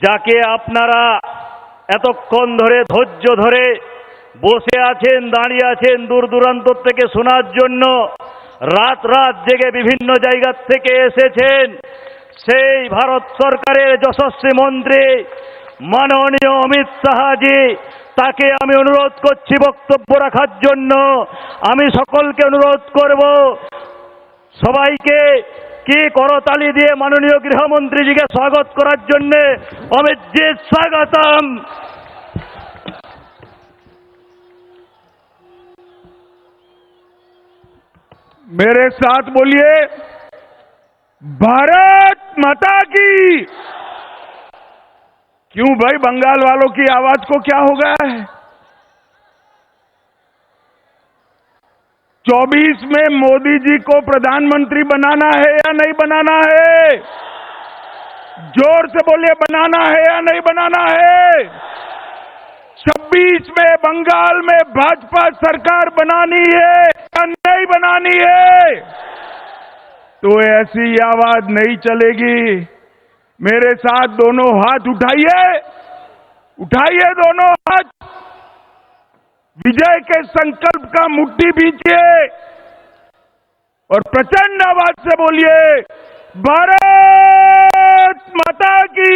যাকে আপনারা এতক্ষণ ধরে ধৈর্য ধরে বসে আছেন, দাঁড়িয়ে আছেন দূর দূরান্ত থেকে শোনার জন্য, রাত রাত জেগে বিভিন্ন জায়গা থেকে এসেছেন, সেই ভারত সরকারের যশস্বী মন্ত্রী মাননীয় অমিত শাহজি, তাকে আমি অনুরোধ করছি বক্তব্য রাখার জন্য। আমি সকলকে অনুরোধ করব, সবাইকে কি করতালি দিয়ে মাননীয় গৃহমন্ত্রীজিকে স্বাগত করার জন্য। অমিত জি, স্বাগতম। मेरे साथ बोलिए, भारत माता की। क्यों भाई, बंगाल वालों की आवाज को क्या हो गया है? 24 में मोदी जी को प्रधानमंत्री बनाना है या नहीं बनाना है? जोर से बोलिए, बनाना है या नहीं बनाना है? 26 में बंगाल में भाजपा सरकार बनानी है या नहीं बनानी है? तो ऐसी आवाज नहीं चलेगी। मेरे साथ दोनों हाथ उठाइए, उठाइए दोनों हाथ, विजय के संकल्प का मुट्ठी भींचिए और प्रचंड आवाज से बोलिए, भारत माता की,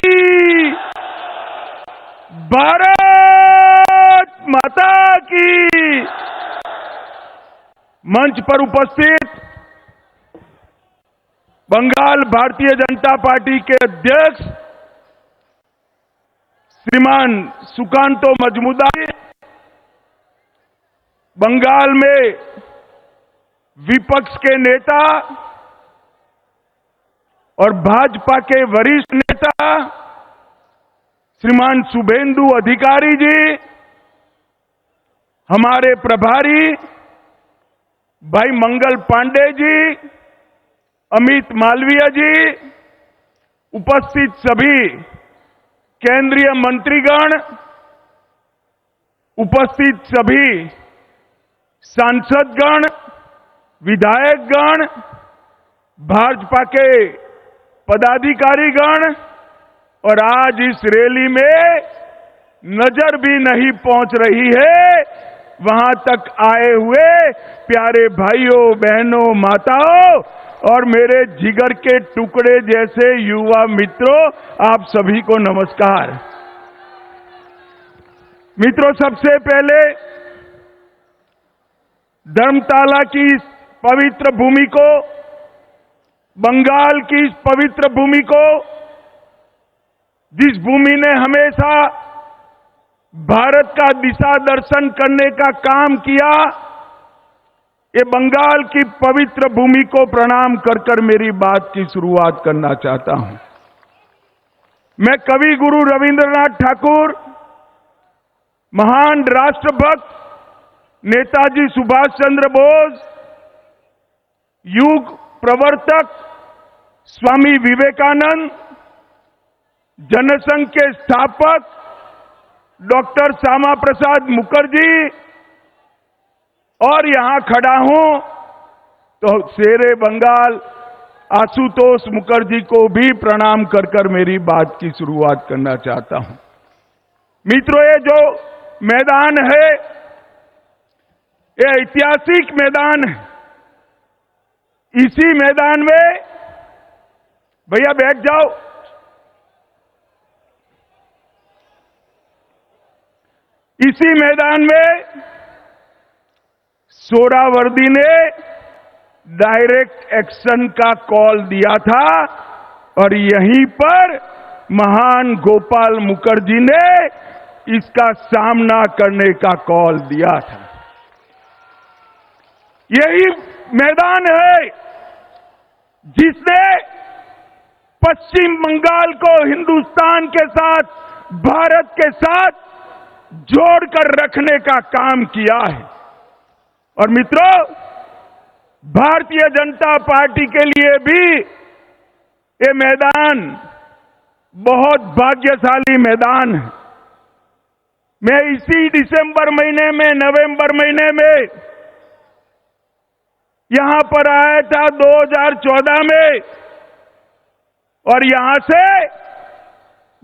भारत माता की। मंच पर उपस्थित बंगाल भारतीय जनता पार्टी के अध्यक्ष श्रीमान सुकांतो मजमुदार, बंगाल में विपक्ष के नेता और भाजपा के वरिष्ठ नेता श्रीमान शुभेंदु अधिकारी जी, हमारे प्रभारी भाई मंगल पांडे जी, अमित मालवीय जी, उपस्थित सभी केंद्रीय मंत्रीगण, उपस्थित सभी सांसदगण, विधायकगण, भाजपा के पदाधिकारीगण और आज इस रैली में नजर भी नहीं पहुंच रही है वहां तक आए हुए प्यारे भाइयों, बहनों, माताओं और मेरे जिगर के टुकड़े जैसे युवा मित्रों, आप सभी को नमस्कार। मित्रों, सबसे पहले धर्मताला की इस पवित्र भूमि को, बंगाल की इस पवित्र भूमि को, जिस भूमि ने हमेशा भारत का दिशा दर्शन करने का काम किया, ये बंगाल की पवित्र भूमि को प्रणाम कर कर मेरी बात की शुरुआत करना चाहता हूं। मैं कवि गुरु रविंद्रनाथ ठाकुर, महान राष्ट्रभक्त नेताजी सुभाष चंद्र बोस, युग प्रवर्तक स्वामी विवेकानंद, जनसंघ के स्थापक डॉक्टर श्यामा प्रसाद मुखर्जी और यहां खड़ा हूं तो शेरे बंगाल आशुतोष मुखर्जी को भी प्रणाम कर कर मेरी बात की शुरुआत करना चाहता हूं। मित्रों, ये जो मैदान है, ये ऐतिहासिक मैदान है। इसी मैदान में, भैया बैठ जाओ, इसी मैदान में सोहरावर्दी ने डायरेक्ट एक्शन का कॉल दिया था और यहीं पर महान गोपाल मुखर्जी ने इसका सामना करने का कॉल दिया था। यही मैदान है जिसने पश्चिम बंगाल को हिंदुस्तान के साथ, भारत के साथ जोड़कर रखने का काम किया है। और मित्रों, भारतीय जनता पार्टी के लिए भी ये मैदान बहुत भाग्यशाली मैदान है। मैं इसी दिसंबर महीने में, नवंबर महीने में यहां पर आया था 2014 में, और यहां से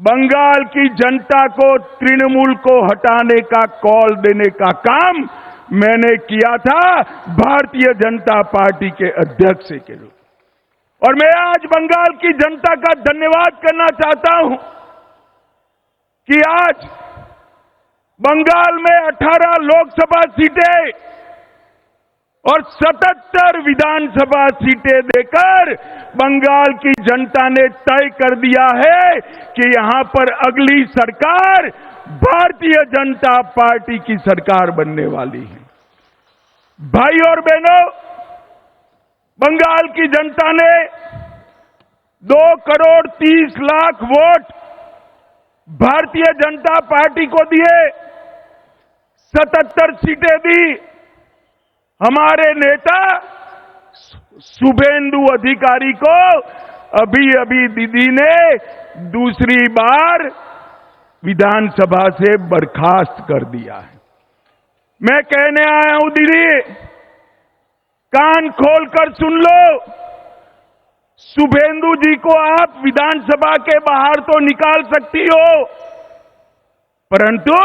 बंगाल की जनता को तृणमूल को हटाने का कॉल देने का काम मैंने किया था भारतीय जनता पार्टी के अध्यक्ष के रूप में। और मैं आज बंगाल की जनता का धन्यवाद करना चाहता हूं कि आज बंगाल में 18 लोकसभा सीटें और 77 विधानसभा सीटें देकर बंगाल की जनता ने तय कर दिया है कि यहां पर अगली सरकार भारतीय जनता पार्टी की सरकार बनने वाली है। भाई और बहनों, बंगाल की जनता ने 2 करोड़ 30 लाख वोट भारतीय जनता पार्टी को दिए, 77 सीटें दी। हमारे नेता शुभेंदु अधिकारी को अभी अभी दीदी ने दूसरी बार विधानसभा से बर्खास्त कर दिया है। मैं कहने आया हूं दीदी, कान खोलकर सुन लो। शुभेंदु जी को आप विधानसभा के बाहर तो निकाल सकती हो, परंतु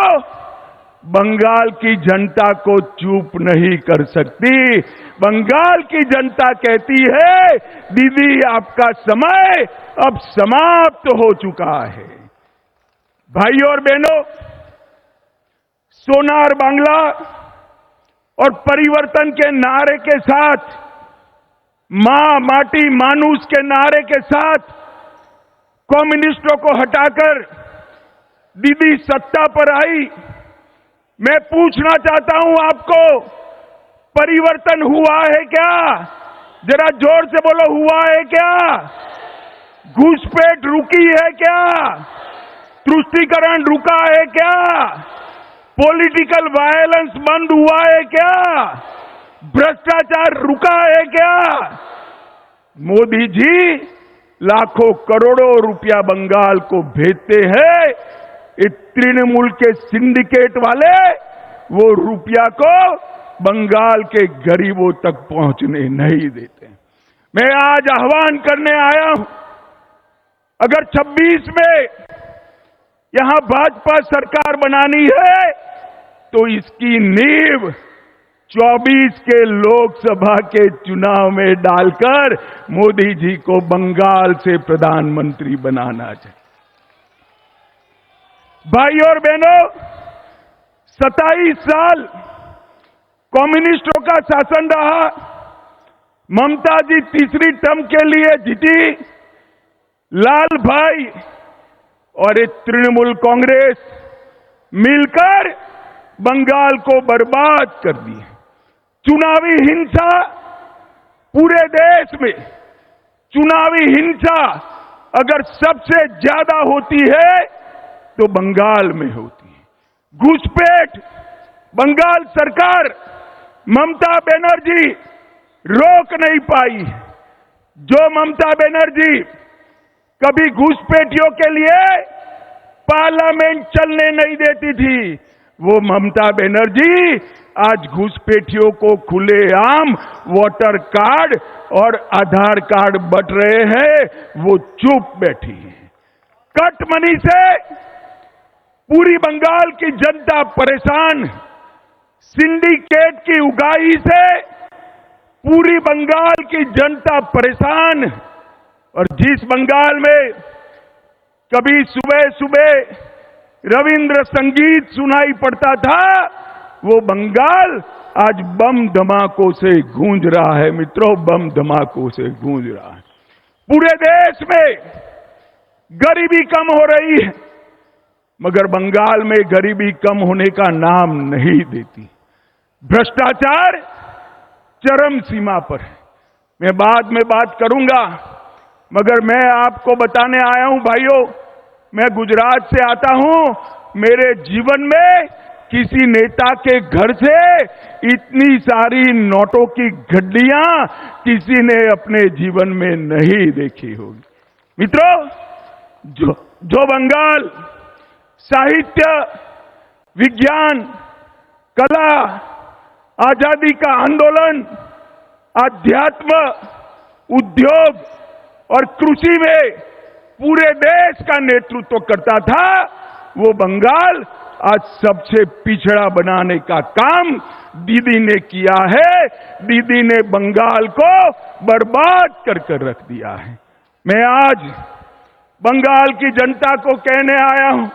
बंगाल की जनता को चुप नहीं कर सकती। बंगाल की जनता कहती है, दीदी आपका समय अब समाप्त हो चुका है। भाई और बहनों, सोनार बांग्ला और परिवर्तन के नारे के साथ, मां माटी मानुष के नारे के साथ कम्युनिस्टों को हटाकर दीदी सत्ता पर आई। मैं पूछना चाहता हूं आपको, परिवर्तन हुआ है क्या? जरा जोर से बोलो, हुआ है क्या? घुसपैठ रुकी है क्या? तुष्टीकरण रुका है क्या? पॉलिटिकल वायलेंस बंद हुआ है क्या? भ्रष्टाचार रुका है क्या? मोदी जी लाखों करोड़ों रुपया बंगाल को भेजते हैं, ये तृणमूल के सिंडिकेट वाले वो रुपया को बंगाल के गरीबों तक पहुंचने नहीं देते। मैं आज आह्वान करने आया हूं, अगर 26 में यहां भाजपा सरकार बनानी है तो इसकी नींव 24 के लोकसभा के चुनाव में डालकर मोदी जी को बंगाल से प्रधानमंत्री बनाना चाहिए। भाई और बहनों, 27 साल कम्युनिस्टों का शासन रहा। ममता जी तीसरी टर्म के लिए जीती। लाल भाई और एक तृणमूल कांग्रेस मिलकर बंगाल को बर्बाद कर दी। चुनावी हिंसा पूरे देश में, चुनावी हिंसा अगर सबसे ज्यादा होती है तो बंगाल में होती है। घुसपैठ बंगाल सरकार ममता बनर्जी रोक नहीं पाई। जो ममता बनर्जी कभी घुसपैठियों के लिए पार्लियामेंट चलने नहीं देती थी, वो ममता बनर्जी आज घुसपैठियों को खुलेआम वोटर कार्ड और आधार कार्ड बंट रहे हैं, वो चुप बैठी है। कट मनी से पूरी बंगाल की जनता परेशान, सिंडिकेट की उगाही से पूरी बंगाल की जनता परेशान। और जिस बंगाल में कभी सुबह सुबह रविंद्र संगीत सुनाई पड़ता था, वो बंगाल आज बम धमाकों से गूंज रहा है। मित्रों, बम धमाकों से गूंज रहा है। पूरे देश में गरीबी कम हो रही है, मगर बंगाल में गरीबी कम होने का नाम नहीं देती। भ्रष्टाचार चरम सीमा पर है। मैं बाद में बात करूंगा, मगर मैं आपको बताने आया हूं भाइयों, मैं गुजरात से आता हूं। मेरे जीवन में किसी नेता के घर से इतनी सारी नोटों की गड्डियां किसी ने अपने जीवन में नहीं देखी होगी। मित्रों, जो बंगाल साहित्य, विज्ञान, कला, आजादी का आंदोलन, आध्यात्म, उद्योग और कृषि में पूरे देश का नेतृत्व करता था, वो बंगाल आज सबसे पिछड़ा बनाने का काम दीदी ने किया है। दीदी ने बंगाल को बर्बाद कर रख दिया है। मैं आज बंगाल की जनता को कहने आया हूं,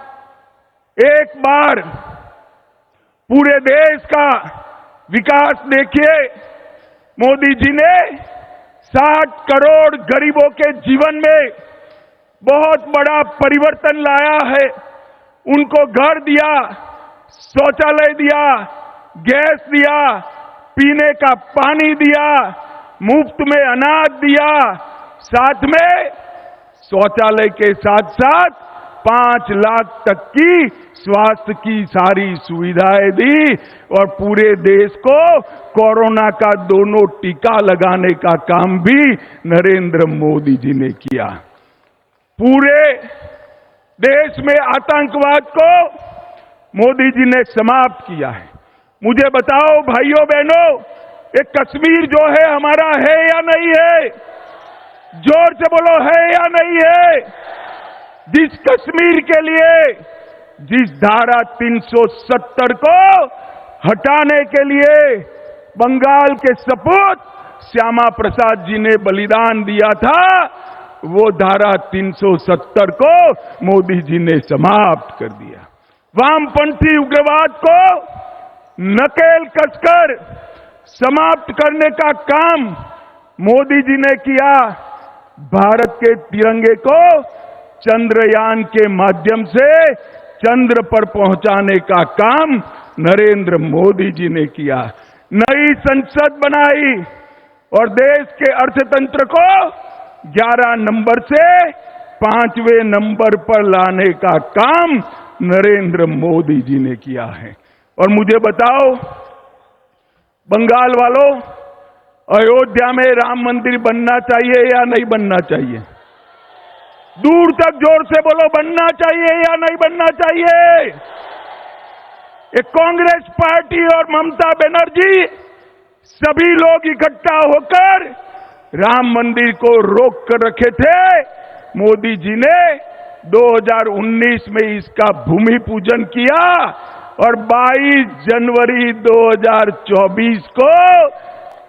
एक बार पूरे देश का विकास देखिए। मोदी जी ने 60 करोड़ गरीबों के जीवन में बहुत बड़ा परिवर्तन लाया है। उनको घर दिया, शौचालय दिया, गैस दिया, पीने का पानी दिया, मुफ्त में अनाज दिया, साथ में शौचालय के साथ साथ 5 लाख तक की स्वास्थ्य की सारी सुविधाएं दी और पूरे देश को कोरोना का दोनों टीका लगाने का काम भी नरेंद्र मोदी जी ने किया। पूरे देश में आतंकवाद को मोदी जी ने समाप्त किया है। मुझे बताओ भाइयों बहनों, ये कश्मीर जो है हमारा है या नहीं है? जोर से बोलो, है या नहीं है? जिस कश्मीर के लिए, जिस धारा 370 को हटाने के लिए बंगाल के सपूत श्यामा प्रसाद जी ने बलिदान दिया था, वो धारा 370 को मोदी जी ने समाप्त कर दिया। वामपंथी उग्रवाद को नकेल कसकर समाप्त करने का काम मोदी जी ने किया। भारत के तिरंगे को चंद्रयान के माध्यम से चंद्र पर पहुंचाने का काम नरेंद्र मोदी जी ने किया। नई संसद बनाई और देश के अर्थतंत्र को 11 नंबर से 5वें नंबर पर लाने का काम नरेंद्र मोदी जी ने किया है। और मुझे बताओ बंगाल वालों, अयोध्या में राम मंदिर बनना चाहिए या नहीं बनना चाहिए? दूर तक जोर से बोलो, बनना चाहिए या नहीं बनना चाहिए? एक कांग्रेस पार्टी और ममता बनर्जी सभी लोग इकट्ठा होकर राम मंदिर को रोक कर रखे थे। मोदी जी ने 2019 में इसका भूमि पूजन किया और 22 जनवरी 2024 को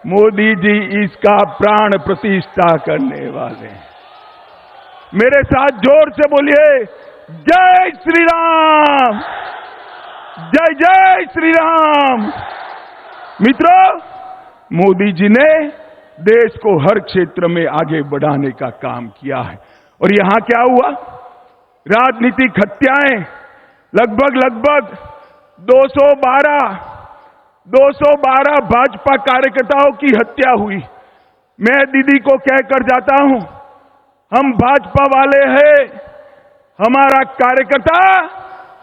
मोदी जी इसका प्राण प्रतिष्ठा करने वाले हैं। मेरे साथ जोर से बोलिए, जय श्री राम, जय जय श्री राम। मित्रों, मोदी जी ने देश को हर क्षेत्र में आगे बढ़ाने का काम किया है। और यहां क्या हुआ? राजनीतिक हत्याएं, लगभग 212 भाजपा कार्यकर्ताओं की हत्या हुई। मैं दीदी को कहकर जाता हूं, हम भाजपा वाले हैं, हमारा कार्यकर्ता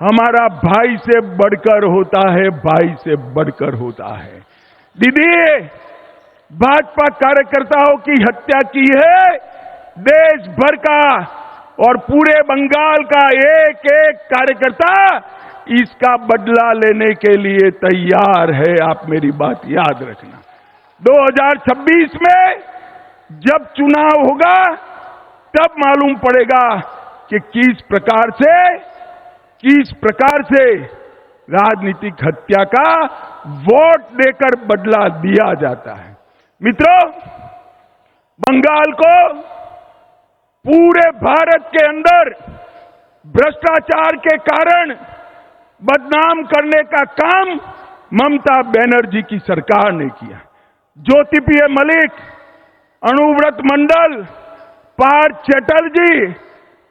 हमारा भाई से बढ़कर होता है, भाई से बढ़कर होता है। दीदी, भाजपा कार्यकर्ताओं की हत्या की है देश भर का और पूरे बंगाल का एक एक कार्यकर्ता इसका बदला लेने के लिए तैयार है। आप मेरी बात याद रखना। 2026 में जब चुनाव होगा तब मालूम पड़ेगा कि किस प्रकार से राजनीतिक हत्या का वोट देकर बदला दिया जाता है। मित्रों, बंगाल को पूरे भारत के अंदर भ्रष्टाचार के कारण बदनाम करने का काम ममता बनर्जी की सरकार ने किया। ज्योतिप्रिय मलिक, अनुव्रत मंडल, पार्थ चैटर्जी,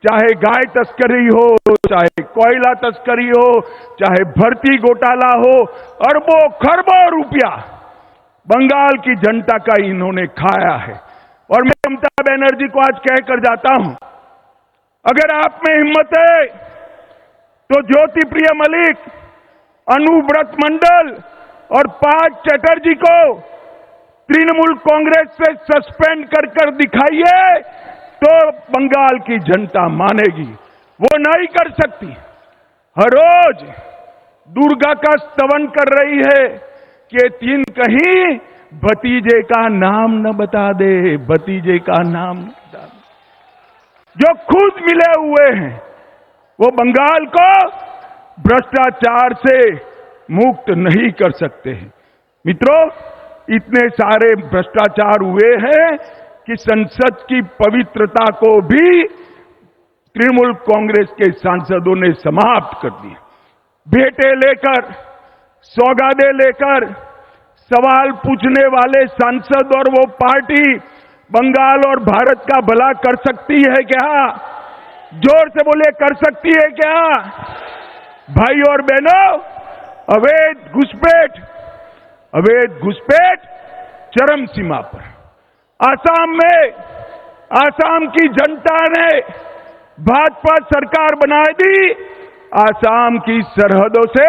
चाहे गाय तस्करी हो, चाहे कोयला तस्करी हो, चाहे भर्ती घोटाला हो, अरबों खरबों रुपया बंगाल की जनता का इन्होंने खाया है। और मैं ममता बनर्जी को आज कहकर जाता हूं, अगर आप में हिम्मत है तो ज्योतिप्रिय मलिक, अनुव्रत मंडल और पार्थ चैटर्जी को तृणमूल कांग्रेस से सस्पेंड कर दिखाइए तो बंगाल की जनता मानेगी। वो नहीं कर सकती। हर रोज दुर्गा का स्तवन कर रही है कि तीन कहीं भतीजे का नाम न बता दे, भतीजे का नाम न बता दे। जो खुद मिले हुए हैं, वो बंगाल को भ्रष्टाचार से मुक्त नहीं कर सकते हैं। मित्रों, इतने सारे भ्रष्टाचार हुए हैं कि संसद की पवित्रता को भी तृणमूल कांग्रेस के सांसदों ने समाप्त कर दिया। भेंटे लेकर, सौगादे लेकर सवाल पूछने वाले सांसद और वो पार्टी बंगाल और भारत का भला कर सकती है क्या? जोर से बोले, कर सकती है क्या? भाई और बहनों, अवैध घुसपैठ चरम सीमा पर। आसाम की जनता ने भाजपा सरकार बना दी। आसाम की सरहदों से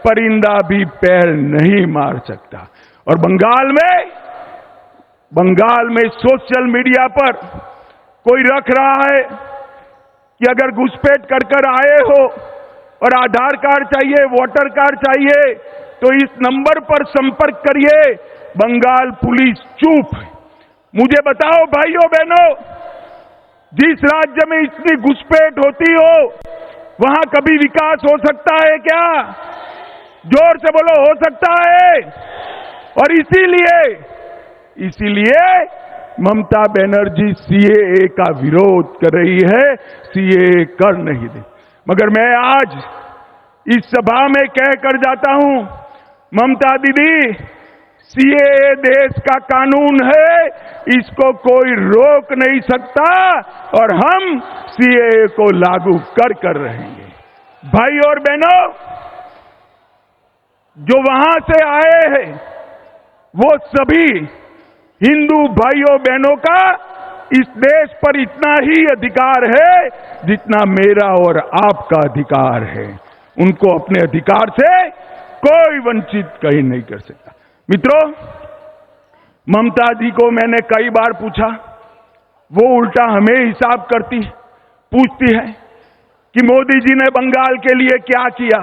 परिंदा भी पैर नहीं मार सकता। और बंगाल में सोशल मीडिया पर कोई रख रहा है कि अगर घुसपैठ कर आए हो और आधार कार्ड चाहिए, वोटर कार्ड चाहिए, तो इस नंबर पर संपर्क करिए। बंगाल पुलिस चुप। मुझे बताओ भाइयों बहनों, जिस राज्य में इतनी घुसपैठ होती हो, वहां कभी विकास हो सकता है क्या? जोर से बोलो, हो सकता है? और इसीलिए ममता बनर्जी सीएए का विरोध कर रही है, सीएए कर नहीं दे। मगर मैं आज इस सभा में कहकर जाता हूं, ममता दीदी, सीएए देश का कानून है, इसको कोई रोक नहीं सकता और हम सीएए को लागू कर रहेंगे। भाई और बहनों, जो वहां से आए हैं, वो सभी हिंदू भाइयों बहनों का इस देश पर इतना ही अधिकार है जितना मेरा और आपका अधिकार है। उनको अपने अधिकार से कोई वंचित कहीं नहीं कर सकता। मित्रों, ममता जी को मैंने कई बार पूछा, वो उल्टा हमें हिसाब पूछती है कि मोदी जी ने बंगाल के लिए क्या किया।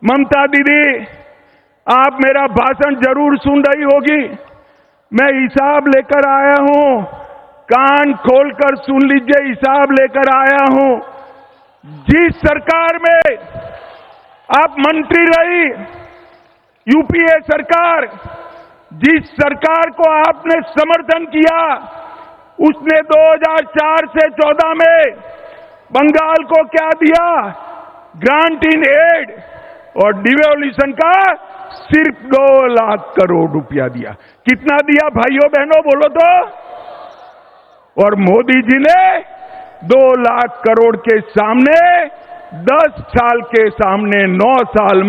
ममता दीदी, आप मेरा भाषण जरूर सुन रही होगी। मैं हिसाब लेकर आया हूं, कान खोलकर सुन लीजिए, हिसाब लेकर आया हूं। जिस सरकार में आप मंत्री रही, यूपीए सरकार, जिस सरकार को आपने समर्थन किया, उसने 2004 से 14 में बंगाल को क्या दिया? ग्रांट इन एड और डिवोल्यूशन का सिर्फ 2 लाख करोड़ रुपया दिया। कितना दिया भाइयों बहनों, बोलो तो? और मोदी जी ने 2 लाख करोड़ के सामने 10 साल के सामने 9 साल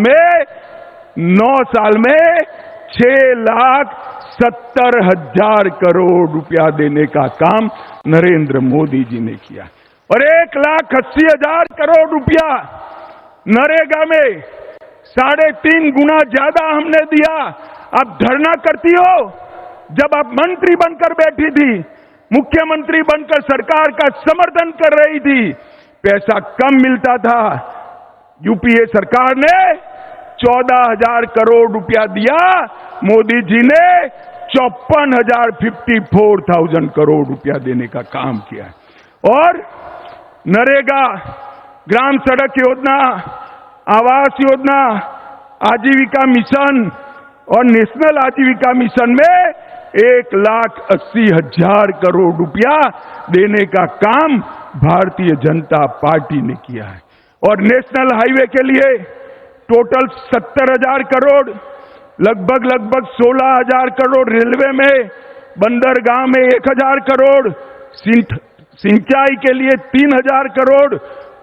में 6,70,000 करोड़ रुपया देने का काम नरेंद्र मोदी जी ने किया। और 1,80,000 करोड़ रुपया नरेगा में 3.5 गुना ज्यादा हमने दिया। आप धरना करती हो? जब आप मंत्री बनकर बैठी थी, मुख्यमंत्री बनकर सरकार का समर्थन कर रही थी, पैसा कम मिलता था। यूपीए सरकार ने 14,000 करोड़ रुपया दिया, मोदी जी ने 54,000 करोड़ रुपया देने का काम किया। और नरेगा, ग्राम सड़क योजना, आवास योजना, आजीविका मिशन और नेशनल आजीविका मिशन में 1,80,000 करोड़ रुपया देने का काम भारतीय जनता पार्टी ने किया है। और नेशनल हाईवे के लिए टोटल 70,000 करोड़, लगभग 16,000 करोड़ रेलवे में, बंदरगाह में 1,000 करोड़, सिंचाई के लिए 3,000 करोड़,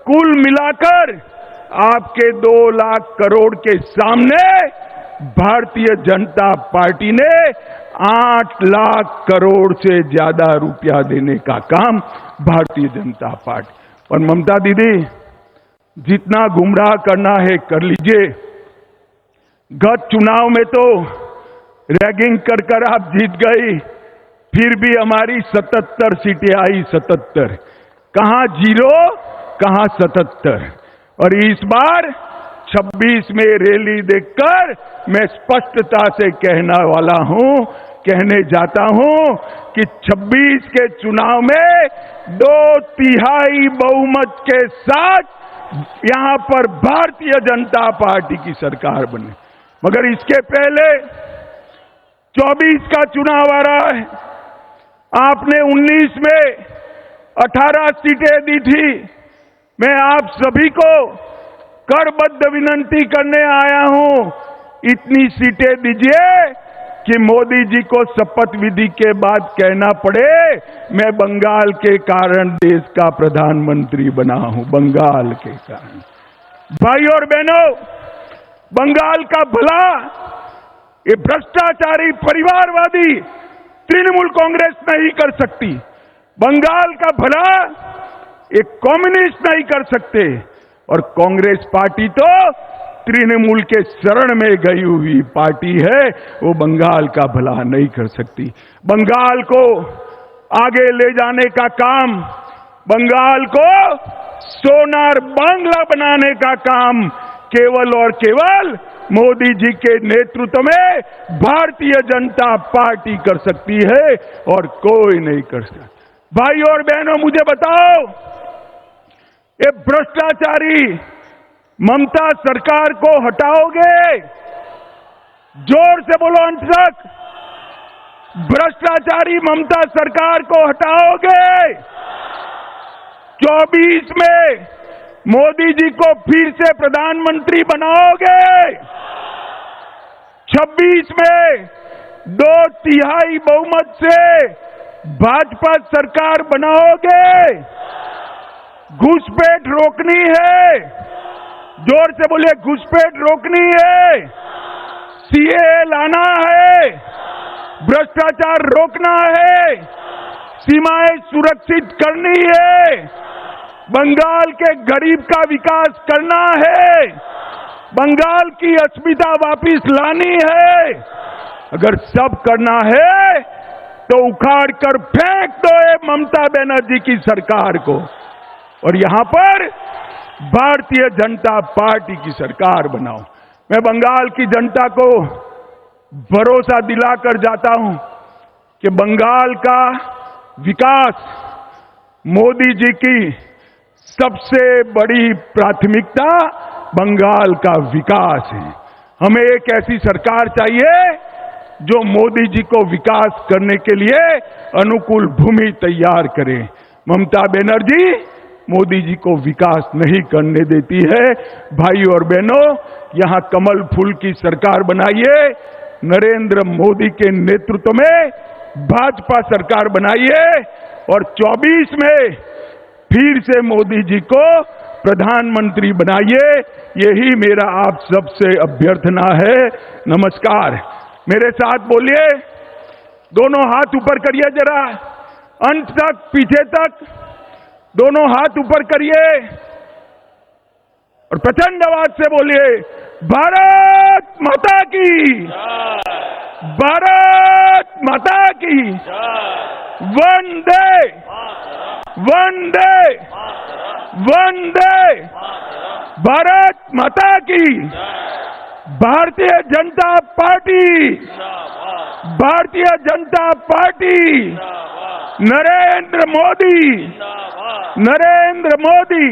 कुल मिलाकर आपके 2 लाख करोड़ के सामने भारतीय जनता पार्टी ने 8 लाख करोड़ से ज्यादा रुपया देने का काम भारतीय जनता पार्टी। और ममता दीदी, जितना गुमराह करना है कर लीजिए। गत चुनाव में तो रैगिंग कर आप जीत गई, फिर भी हमारी 77 सीटें आई। 77, कहां 0, कहां 77। और इस बार 26 में रैली देखकर मैं स्पष्टता से कहने वाला हूं कहने जाता हूं कि 26 के चुनाव में 2/3 बहुमत के साथ यहां पर भारतीय जनता पार्टी की सरकार बने। मगर इसके पहले 24 का चुनाव आ रहा है। आपने 19 में 18 सीटें दी थी। मैं आप सभी को करबद्ध विनंती करने आया हूं, इतनी सीटें दीजिए कि मोदी जी को शपथ विधि के बाद कहना पड़े मैं बंगाल के कारण देश का प्रधानमंत्री बना हूं, बंगाल के कारण। भाई और बहनों, बंगाल का भला ये भ्रष्टाचारी परिवारवादी तृणमूल कांग्रेस नहीं कर सकती। बंगाल का भला एक कम्युनिस्ट नहीं कर सकते। और कांग्रेस पार्टी तो तृणमूल के शरण में गई हुई पार्टी है, वो बंगाल का भला नहीं कर सकती। बंगाल को आगे ले जाने का काम, बंगाल को सोनार बांग्ला बनाने का काम केवल और केवल मोदी जी के नेतृत्व में भारतीय जनता पार्टी कर सकती है और कोई नहीं कर सकता। भाई और बहनों, मुझे बताओ, ये भ्रष्टाचारी ममता सरकार को हटाओगे? जोर से बोलो अंत तक। भ्रष्टाचारी ममता सरकार को हटाओगे? 24 में मोदी जी को फिर से प्रधानमंत्री बनाओगे? 26 में 2/3 बहुमत से भाजपा सरकार बनाओगे? घुसपैठ रोकनी है। जोर से बोलिए, घुसपैठ रोकनी है। सीएए लाना है। भ्रष्टाचार रोकना है। सीमाएं सुरक्षित करनी है। बंगाल के गरीब का विकास करना है। बंगाल की अस्मिता वापिस लानी है। अगर सब करना है तो उखाड़ कर फेंक दो ये ममता बनर्जी की सरकार को और यहां पर भारतीय जनता पार्टी की सरकार बनाओ। मैं बंगाल की जनता को भरोसा दिलाकर जाता हूं कि बंगाल का विकास मोदी जी की सबसे बड़ी प्राथमिकता बंगाल का विकास है। हमें एक ऐसी सरकार चाहिए जो मोदी जी को विकास करने के लिए अनुकूल भूमि तैयार करे। ममता बनर्जी मोदी जी को विकास नहीं करने देती है। भाई और बहनों, यहां कमल फूल की सरकार बनाइए। नरेंद्र मोदी के नेतृत्व में भाजपा सरकार बनाइए और 24 में फिर से मोदी जी को प्रधानमंत्री बनाइए। यही मेरा आप सबसे अभ्यर्थना है। नमस्कार। मेरे साथ बोलिए, दोनों हाथ ऊपर करिए जरा, अंत तक, पीछे तक, दोनों हाथ ऊपर करिए और प्रचंड आवाज से बोलिए, भारत माता की, भारत माता की, वंदे वंदे वंदे, भारत माता की। Bharatiya Janata party, Bharatiya Janata party, Narendra Modi, Narendra Modi.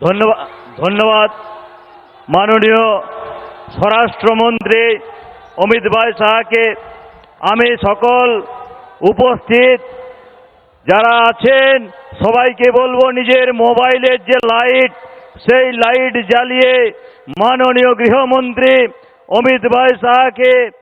धन्यवाद, धन्यवाद। माननीय স্বরাষ্ট্রমন্ত্রী অমিত ভাই শাহকে আমি সকল উপস্থিত যারা আছেন সবাইকে বলবো নিজের মোবাইলের যে লাইট সেই লাইট জ্বালিয়ে মাননীয় গৃহমন্ত্রী অমিত ভাই শাহকে